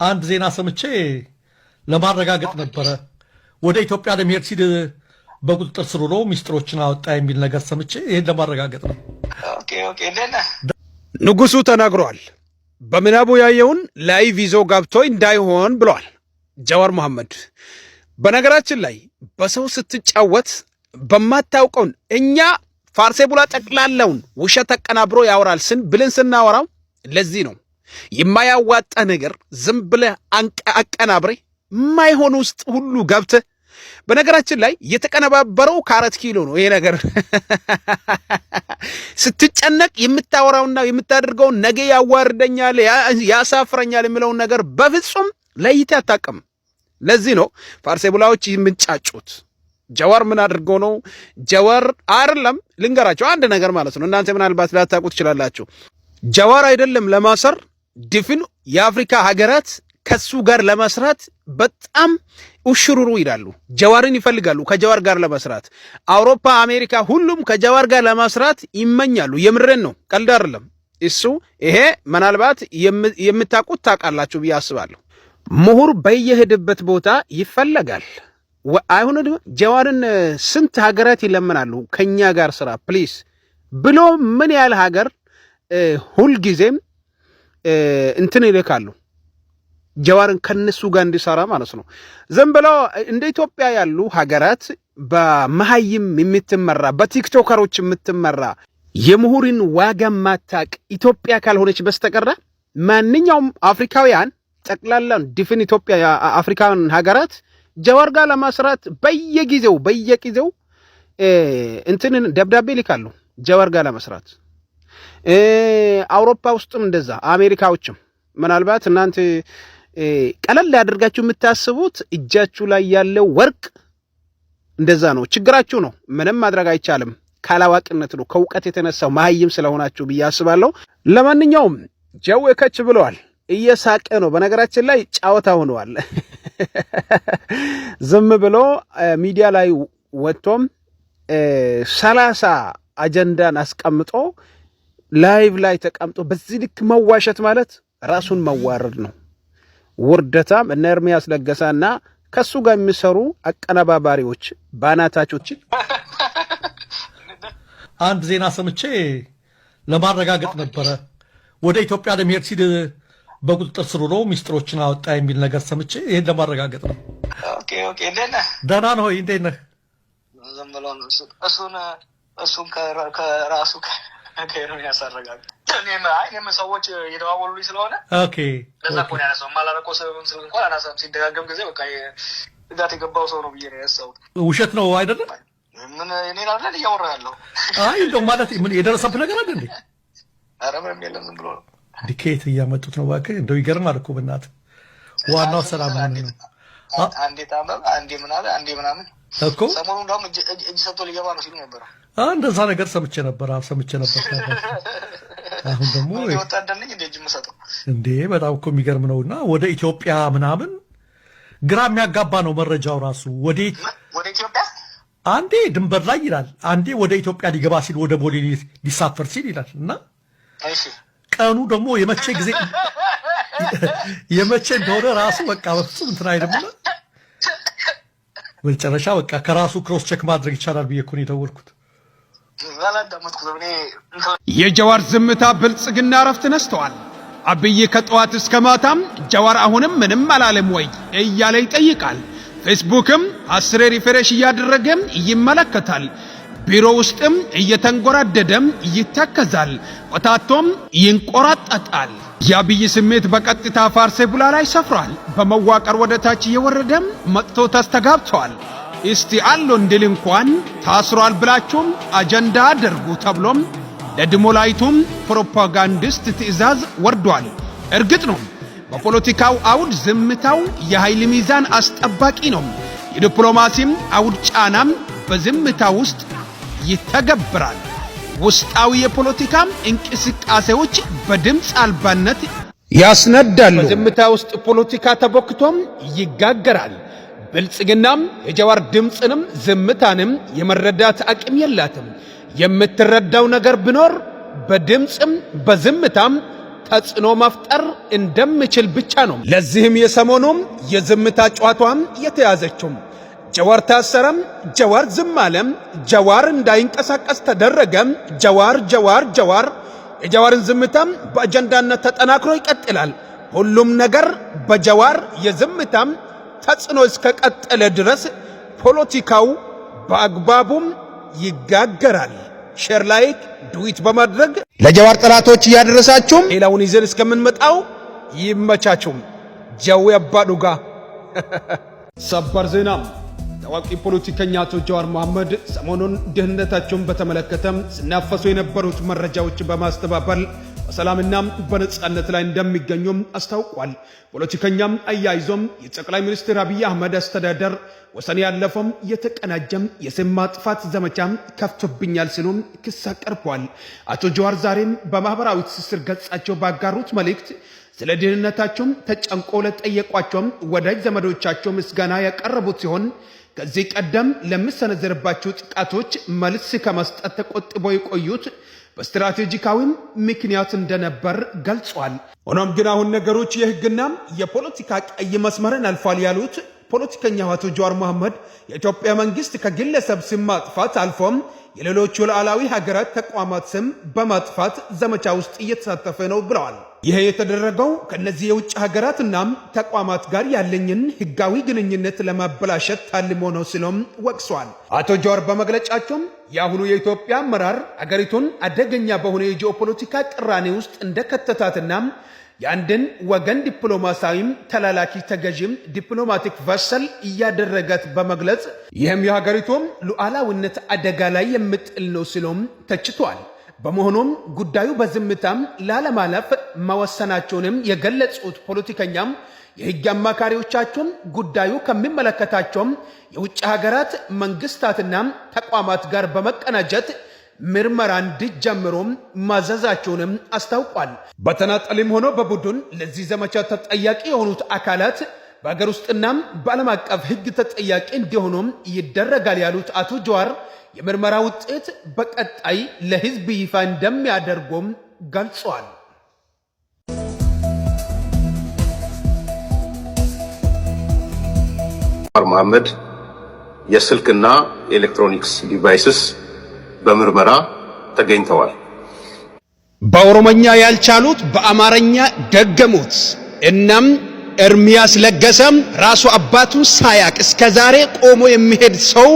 አንድ ዜና ሰምቼ ለማረጋገጥ ነበረ ወደ ኢትዮጵያ ለመሄድ ሲል በቁጥጥር ስር ሆኖ ሚስጥሮችን አወጣ የሚል ነገር ሰምቼ ይሄን ለማረጋገጥ ነው። ኦኬ ንጉሱ ተናግሯል። በምናቡ ያየውን ላይቭ ይዞ ገብቶ እንዳይሆን ብሏል ጀዋር መሐመድ። በነገራችን ላይ በሰው ስትጫወት በማታውቀውን እኛ ፋርሴ ቡላ ጠቅላላውን ውሸት ተቀናብሮ ያወራል ብለን ስናወራው ለዚህ ነው የማያዋጣ ነገር ዝም ብለህ አቀናብሬ ማይሆን ውስጥ ሁሉ ገብተ። በነገራችን ላይ የተቀነባበረው ከ4 ኪሎ ነው ይሄ ነገር። ስትጨነቅ የምታወራውና የምታደርገው ነገ ያዋርደኛል ያሳፍረኛል የሚለው ነገር በፍጹም ለይተህ አታውቅም። ለዚህ ነው ፋርሴ ቡላዎች የምንጫጩት። ጀዋር ምን አድርገው ነው? ጀዋር አይደለም ልንገራቸው አንድ ነገር ማለት ነው። እናንተ ምናልባት ላታውቁት ትችላላችሁ። ጀዋር አይደለም ለማሰር ድፍን የአፍሪካ ሀገራት ከሱ ጋር ለመስራት በጣም ውሽሩሩ ይላሉ። ጀዋርን ይፈልጋሉ ከጀዋር ጋር ለመስራት። አውሮፓ፣ አሜሪካ ሁሉም ከጀዋር ጋር ለመስራት ይመኛሉ። የምረን ነው፣ ቀልድ አይደለም እሱ። ይሄ ምናልባት የምታውቁት ታውቃላችሁ ብዬ አስባለሁ። ምሁር በየሄደበት ቦታ ይፈለጋል። አይሁን ጀዋርን ስንት ሀገራት ይለምናሉ ከኛ ጋር ስራ ፕሊስ ብሎ ምን ያህል ሀገር ሁልጊዜም እንትን ይልካሉ ጀዋርን ከነሱ ጋር እንዲሰራ ማለት ነው። ዝም ብሎ እንደ ኢትዮጵያ ያሉ ሀገራት በመሃይም የምትመራ በቲክቶከሮች የምትመራ የምሁርን ዋጋ ማታቅ ኢትዮጵያ ካልሆነች በስተቀር ማንኛውም አፍሪካውያን ጠቅላላን ዲፍን ኢትዮጵያ አፍሪካን ሀገራት ጀዋር ጋር ለማስራት በየጊዜው እንትንን ደብዳቤ ይልካሉ ጀዋር ጋር ለማስራት። አውሮፓ ውስጥም እንደዛ አሜሪካዎችም። ምናልባት እናንተ ቀለል ያደርጋችሁ የምታስቡት እጃችሁ ላይ ያለው ወርቅ እንደዛ ነው። ችግራችሁ ነው። ምንም ማድረግ አይቻልም። ካላዋቂነት ነው፣ ከእውቀት የተነሳው መሃይም ስለሆናችሁ ብዬ አስባለሁ። ለማንኛውም ጀው ከች ብለዋል። እየሳቀ ነው። በነገራችን ላይ ጫወታ ሆነዋል። ዝም ብሎ ሚዲያ ላይ ወጥቶም 30 አጀንዳን አስቀምጦ ላይቭ ላይ ተቀምጦ በዚህ ልክ መዋሸት ማለት ራሱን መዋረድ ነው። ውርደታም እነ ኤርሚያስ ለገሳና ከሱ ጋር የሚሰሩ አቀነባባሪዎች ባናታቾች። አንድ ዜና ሰምቼ ለማረጋገጥ ነበረ ወደ ኢትዮጵያ ለመሄድ ሲል በቁጥጥር ስር ሆኖ ሚስጥሮችን አወጣ የሚል ነገር ሰምቼ ይሄን ለማረጋገጥ ነው። ኦኬ ደህና ነው። እንዴት ነህ? ዝም ብሎ እሱን ከራሱ ከሄሮን ያሳረጋል። እኔም ሰዎች እየተዋወሉልኝ ስለሆነ ለዛ እኮ ነው ያነሳው። ማላረቆ ስለ እንኳን አናሳም ሲደጋገም ጊዜ በቃ እዛት የገባው ሰው ነው ብዬ ነው ያሳውት። ውሸት ነው አይደለም? ምን እኔ አይደል እያወራ ያለው? አይ እንደው ማለት ምን የደረሰብህ ነገር አለ እንዴ? ኧረ ምንም የለም ዝም ብሎ ነው። ዲኬት እያመጡት ነው እባክህ። እንደው ይገርማል እኮ በእናትህ። ዋናው ሰላም ሆነ ነው። አንዴ ታመም አንዴ ምናምን እኮ ሰሞኑን እንደውም እጅ ሰጥቶ ሊገባ ነው ሲሉ ነበር። እንደዛ ነገር ሰምቼ ነበር። አሁን ደግሞ ወጣደልኝ እጅ መሰጠው እንዴ በጣም እኮ የሚገርም ነውና ወደ ኢትዮጵያ ምናምን ግራ የሚያጋባ ነው መረጃው ራሱ። ወደ ኢትዮጵያ አንዴ ድንበር ላይ ይላል፣ አንዴ ወደ ኢትዮጵያ ሊገባ ሲል ወደ ቦሌ ሊሳፈር ሲል ይላል። እና እሺ ቀኑ ደግሞ የመቼ እንደሆነ ራሱ በቃ በፍጹም እንትን አይደለም። በመጨረሻ በቃ ከራሱ ክሮስ ቼክ ማድረግ ይቻላል ብዬ እኮ ነው የደወልኩት። የጀዋር ዝምታ ብልጽግና ረፍት ነስተዋል። አብይ ከጠዋት እስከ ማታም ጀዋር አሁንም ምንም አላለም ወይ እያለ ይጠይቃል። ፌስቡክም 10 ሪፍሬሽ እያደረገም ይመለከታል። ቢሮ ውስጥም እየተንጎራደደም ይተከዛል። ወታቶም ይንቆራጣጣል። የአብይ ስሜት በቀጥታ ፋርሴ ቡላ ላይ ሰፍሯል። በመዋቀር ወደ ታች እየወረደም መጥቶ ተስተጋብቷል። እስቲ አሎ እንድል እንኳን ታስሯል ብላችሁም አጀንዳ አድርጉ ተብሎም ለድሞላይቱም ፕሮፓጋንዲስት ትዕዛዝ ወርዷል። እርግጥ ነው በፖለቲካው አውድ ዝምታው የኃይል ሚዛን አስጠባቂ ነው። የዲፕሎማሲም አውድ ጫናም በዝምታ ውስጥ ይተገብራል። ውስጣዊ የፖለቲካም እንቅስቃሴዎች በድምፅ አልባነት ያስነዳሉ። በዝምታ ውስጥ ፖለቲካ ተቦክቶም ይጋገራል። ብልጽግናም የጀዋር ድምፅንም ዝምታንም የመረዳት አቅም የላትም። የምትረዳው ነገር ቢኖር በድምፅም በዝምታም ተጽዕኖ መፍጠር እንደምችል ብቻ ነው። ለዚህም የሰሞኑም የዝምታ ጨዋታም የተያዘችው ጀዋር ታሰረም፣ ጀዋር ዝም አለም፣ ጀዋር እንዳይንቀሳቀስ ተደረገም፣ ጀዋር የጀዋርን ዝምታም በአጀንዳነት ተጠናክሮ ይቀጥላል። ሁሉም ነገር በጀዋር የዝምታም ተጽዕኖ እስከቀጠለ ድረስ ፖለቲካው በአግባቡም ይጋገራል። ሼር ላይክ ዱዊት በማድረግ ለጀዋር ጠላቶች ያደረሳችሁም ሌላውን ይዘን እስከምንመጣው ይመቻችሁም። ጀው ያባዱጋ ሰበር ዜና ታዋቂ ፖለቲከኛ አቶ ጀዋር መሐመድ ሰሞኑን ደህንነታቸውን በተመለከተ ሲናፈሱ የነበሩት መረጃዎች በማስተባበል በሰላምና በነጻነት ላይ እንደሚገኙም አስታውቋል። ፖለቲከኛም አያይዞም የጠቅላይ ሚኒስትር አብይ አህመድ አስተዳደር ወሰን ያለፈም የተቀናጀም የስም ማጥፋት ዘመቻ ከፍቶብኛል ሲሉም ክስ አቀርበዋል። አቶ ጀዋር ዛሬም በማህበራዊ ትስስር ገጻቸው ባጋሩት መልእክት ስለ ደህንነታቸውም ተጨንቆ ለጠየቋቸውም ወዳጅ ዘመዶቻቸው ምስጋና ያቀረቡት ሲሆን ከዚህ ቀደም ለሚሰነዘርባቸው ጥቃቶች መልስ ከመስጠት ተቆጥበው የቆዩት በስትራቴጂካዊም ምክንያት እንደነበር ገልጿል። ሆኖም ግን አሁን ነገሮች የህግና የፖለቲካ ቀይ መስመርን አልፏል ያሉት ፖለቲከኛው አቶ ጀዋር መሐመድ የኢትዮጵያ መንግስት ከግለሰብ ስም ማጥፋት አልፎም የሌሎች ሉዓላዊ ሀገራት ተቋማት ስም በማጥፋት ዘመቻ ውስጥ እየተሳተፈ ነው ብለዋል። ይሄ የተደረገው ከነዚህ የውጭ ሀገራትና ተቋማት ጋር ያለኝን ህጋዊ ግንኙነት ለማበላሸት ታልሞ ነው ሲሉም ወቅሰዋል። አቶ ጀዋር በመግለጫቸውም የአሁኑ የኢትዮጵያ አመራር አገሪቱን አደገኛ በሆነ የጂኦፖለቲካ ቅራኔ ውስጥ እንደከተታትና የአንድን ወገን ዲፕሎማሲያዊም ተላላኪ ተገዥም ዲፕሎማቲክ ቨሰል እያደረጋት በመግለጽ ይህም የሀገሪቱም ሉዓላዊነት አደጋ ላይ የምጥል ነው ሲሉም ተችቷል። በመሆኑም ጉዳዩ በዝምታም ላለማለፍ መወሰናቸውንም የገለጹት ፖለቲከኛም የህግ አማካሪዎቻቸውም ጉዳዩ ከሚመለከታቸውም የውጭ ሀገራት መንግስታትና ተቋማት ጋር በመቀናጀት ምርመራ እንዲጀምሩም ማዘዛቸውንም አስታውቋል። በተናጠልም ሆኖ በቡድን ለዚህ ዘመቻ ተጠያቂ የሆኑት አካላት በአገር ውስጥና በዓለም አቀፍ ህግ ተጠያቂ እንዲሆኑም ይደረጋል ያሉት አቶ ጀዋር የምርመራ ውጤት በቀጣይ ለህዝብ ይፋ እንደሚያደርጉም ገልጿል። ጀዋር መሐመድ የስልክና ኤሌክትሮኒክስ ዲቫይስስ በምርመራ ተገኝተዋል። በኦሮሞኛ ያልቻሉት በአማርኛ ደገሙት። እናም ኤርሚያስ ለገሰም ራሱ አባቱን ሳያቅ እስከዛሬ ቆሞ የሚሄድ ሰው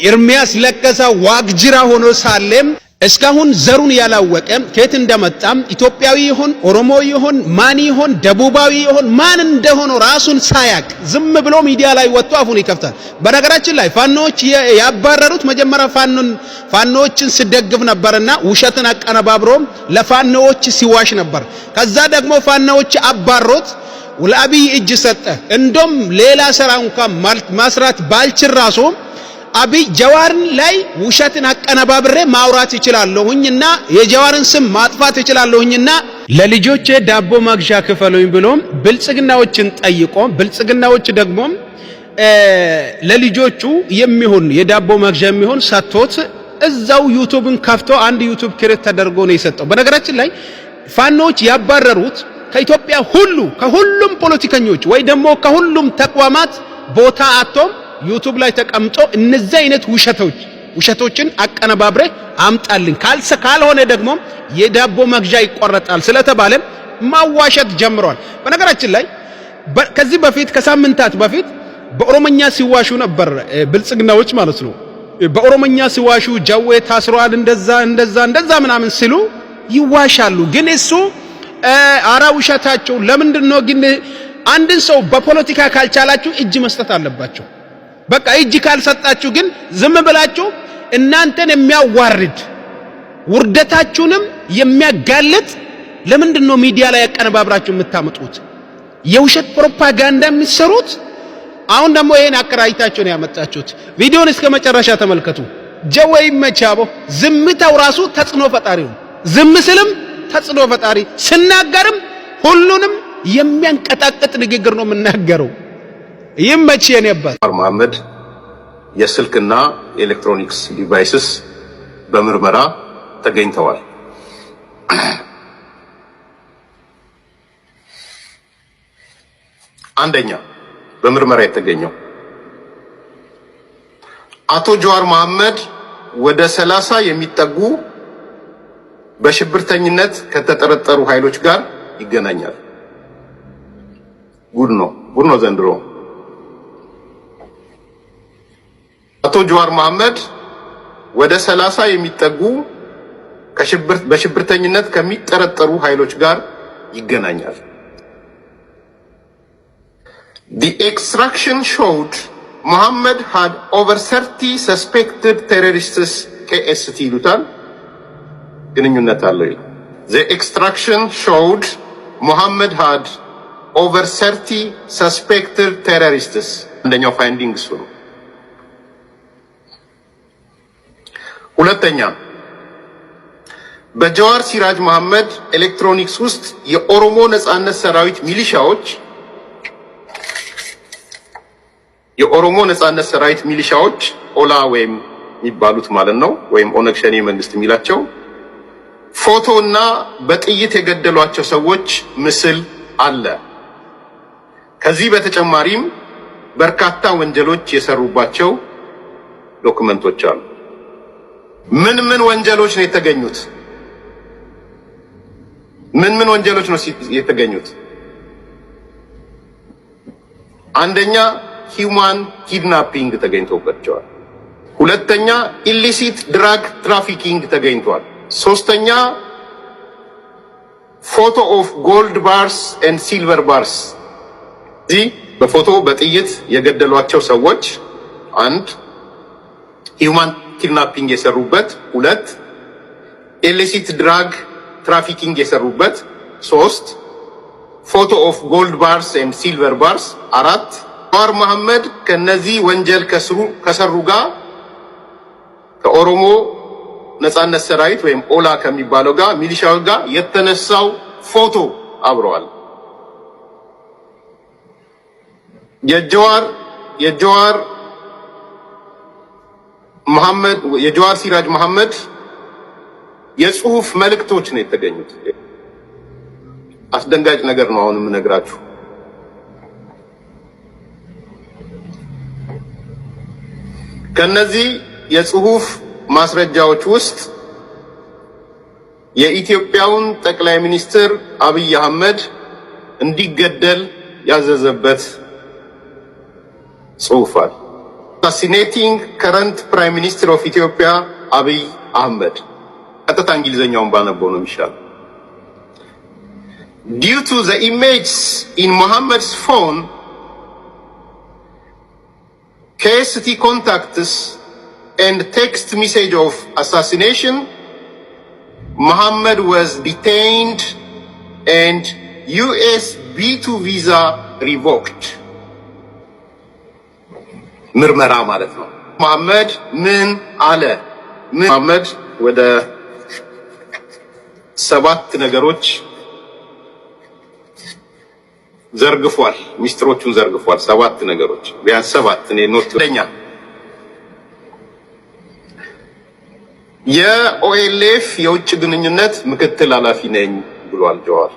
ኤርሚያስ ለገሰ ዋግጅራ ሆኖ ሳለም እስካሁን ዘሩን ያላወቀ ከየት እንደመጣም ኢትዮጵያዊ ይሆን ኦሮሞ ይሆን ማን ይሆን ደቡባዊ ይሆን ማን እንደሆነ ራሱን ሳያቅ ዝም ብሎ ሚዲያ ላይ ወጥቶ አፉን ይከፍታል። በነገራችን ላይ ፋኖች ያባረሩት መጀመሪያ ፋኖችን ሲደግፍ ነበርና ውሸትን አቀነባብሮ ለፋኖች ሲዋሽ ነበር። ከዛ ደግሞ ፋኖች አባሮት ለአብይ እጅ ሰጠ። እንደም ሌላ ስራ እንኳን ማስራት ባልችል ራሱ አብይ ጀዋርን ላይ ውሸትን አቀነባብሬ ማውራት ይችላልሁኝና የጀዋርን ስም ማጥፋት ይችላልሁኝና ለልጆቼ ዳቦ ማግዣ ክፈሉኝ ብሎም ብልጽግናዎችን ጠይቆ ብልጽግናዎች ደግሞ ለልጆቹ የሚሆን የዳቦ ማግዣ የሚሆን ሰጥቶት እዛው ዩቲዩብን ከፍቶ አንድ ዩቲዩብ ክሬት ተደርጎ ነው የሰጠው። በነገራችን ላይ ፋኖች ያባረሩት ከኢትዮጵያ ሁሉ ከሁሉም ፖለቲከኞች ወይ ደግሞ ከሁሉም ተቋማት ቦታ አጥቶም ዩቲዩብ ላይ ተቀምጦ እነዚህ አይነት ውሸቶችን አቀነባብሬ አምጣልኝ ካልሆነ ደግሞ የዳቦ መግዣ ይቆረጣል ስለተባለ ማዋሸት ጀምሯል። በነገራችን ላይ ከዚህ በፊት ከሳምንታት በፊት በኦሮሞኛ ሲዋሹ ነበር ብልጽግናዎች ማለት ነው። በኦሮሞኛ ሲዋሹ ጀዌ ታስሯል እንደዛ ምናምን ሲሉ ይዋሻሉ። ግን እሱ አራ ውሸታቸው ለምንድነው? ግን አንድን ሰው በፖለቲካ ካልቻላችሁ እጅ መስጠት አለባቸው። በቃ እጅ ካልሰጣችሁ ግን ዝም ብላችሁ እናንተን የሚያዋርድ ውርደታችሁንም የሚያጋልጥ ለምንድነው ሚዲያ ላይ ያቀነባብራችሁ የምታመጡት? የውሸት ፕሮፓጋንዳ የሚሰሩት። አሁን ደግሞ ይሄን አከራይታችሁ ነው ያመጣችሁት። ቪዲዮን እስከ መጨረሻ ተመልከቱ። ጀወይ መቻቦ ዝምታው ራሱ ተጽዕኖ ፈጣሪ ነው። ዝም ስልም ተጽዕኖ ፈጣሪ፣ ስናገርም ሁሉንም የሚያንቀጣቅጥ ንግግር ነው የምናገረው። ይመች የነበር ጀዋር መሐመድ የስልክና ኤሌክትሮኒክስ ዲቫይስስ በምርመራ ተገኝተዋል። አንደኛ በምርመራ የተገኘው አቶ ጀዋር መሐመድ ወደ 30 የሚጠጉ በሽብርተኝነት ከተጠረጠሩ ኃይሎች ጋር ይገናኛል። ጉድ ነው ዘንድሮ። አቶ ጀዋር መሐመድ ወደ 30 የሚጠጉ በሽብርተኝነት ከሚጠረጠሩ ኃይሎች ጋር ይገናኛል። The extraction showed Muhammad had over 30 suspected terrorists KST ይሉታል ግንኙነት አለው ይላል። The extraction showed Muhammad had over 30 suspected terrorists አንደኛው ፋይንዲንግ እሱ ነው። ሁለተኛ በጀዋር ሲራጅ መሐመድ ኤሌክትሮኒክስ ውስጥ የኦሮሞ ነጻነት ሰራዊት ሚሊሻዎች ኦላ ወይም የሚባሉት ማለት ነው ወይም ኦነግ ሸኔ መንግስት የሚላቸው ፎቶና በጥይት የገደሏቸው ሰዎች ምስል አለ። ከዚህ በተጨማሪም በርካታ ወንጀሎች የሰሩባቸው ዶክመንቶች አሉ። ምን ወንጀሎች ነው የተገኙት? ምን ወንጀሎች ነው የተገኙት? አንደኛ ሂውማን ኪድናፒንግ ተገኝቶባቸዋል። ሁለተኛ ኢሊሲት ድራግ ትራፊኪንግ ተገኝቷል። ሶስተኛ ፎቶ ኦፍ ጎልድ ባርስ ኤንድ ሲልቨር ባርስ እዚህ በፎቶ በጥይት የገደሏቸው ሰዎች አንድ ሂውማን ኪድናፒንግ የሰሩበት፣ ሁለት ኢሊሲት ድራግ ትራፊኪንግ የሰሩበት፣ ሶስት ፎቶ ኦፍ ጎልድ ባርስ ኤንድ ሲልቨር ባርስ፣ አራት ጀዋር መሐመድ ከነዚህ ወንጀል ከሰሩ ጋር ከኦሮሞ ነጻነት ሰራዊት ወይም ኦላ ከሚባለው ጋር ሚሊሻው ጋር የተነሳው ፎቶ አብረዋል። የጀዋር ሲራጅ መሐመድ የጽሁፍ መልእክቶች ነው የተገኙት። አስደንጋጭ ነገር ነው አሁን የምነግራችሁ። ከነዚህ የጽሁፍ ማስረጃዎች ውስጥ የኢትዮጵያውን ጠቅላይ ሚኒስትር አብይ አህመድ እንዲገደል ያዘዘበት ጽሁፍ አለ። Assassinating current Prime Minister of Ethiopia Abiy Ahmed ቀጥታ እንግሊዘኛውን ባነበው ነው የሚሻለው። Due to the images in Muhammad's phone, KST contacts and text message of assassination, Muhammad was detained and US B2 visa revoked. ምርመራ ማለት ነው። መሐመድ ምን አለ? መሐመድ ወደ 7 ነገሮች ዘርግፏል። ሚስጥሮቹን ዘርግፏል። 7 ነገሮች ቢያንስ 7 እኔ ኖት ለኛ የኦኤልኤፍ የውጭ ግንኙነት ምክትል ኃላፊ ነኝ ብሏል ጀዋር።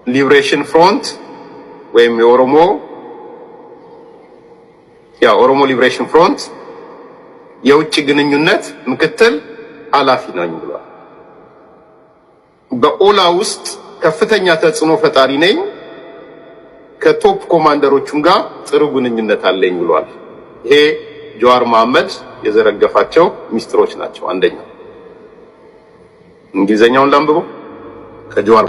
ሊብሬሽን ፍሮንት ወይም የኦሮሞ ሊብሬሽን ፍሮንት የውጭ ግንኙነት ምክትል ኃላፊ ነኝ ብሏል። በኦላ ውስጥ ከፍተኛ ተጽዕኖ ፈጣሪ ነኝ፣ ከቶፕ ኮማንደሮቹም ጋር ጥሩ ግንኙነት አለኝ ብሏል። ይሄ ጀዋር መሐመድ የዘረገፋቸው ሚስጥሮች ናቸው። አንደኛው እንግሊዘኛውን ላንብበው ከጀዋር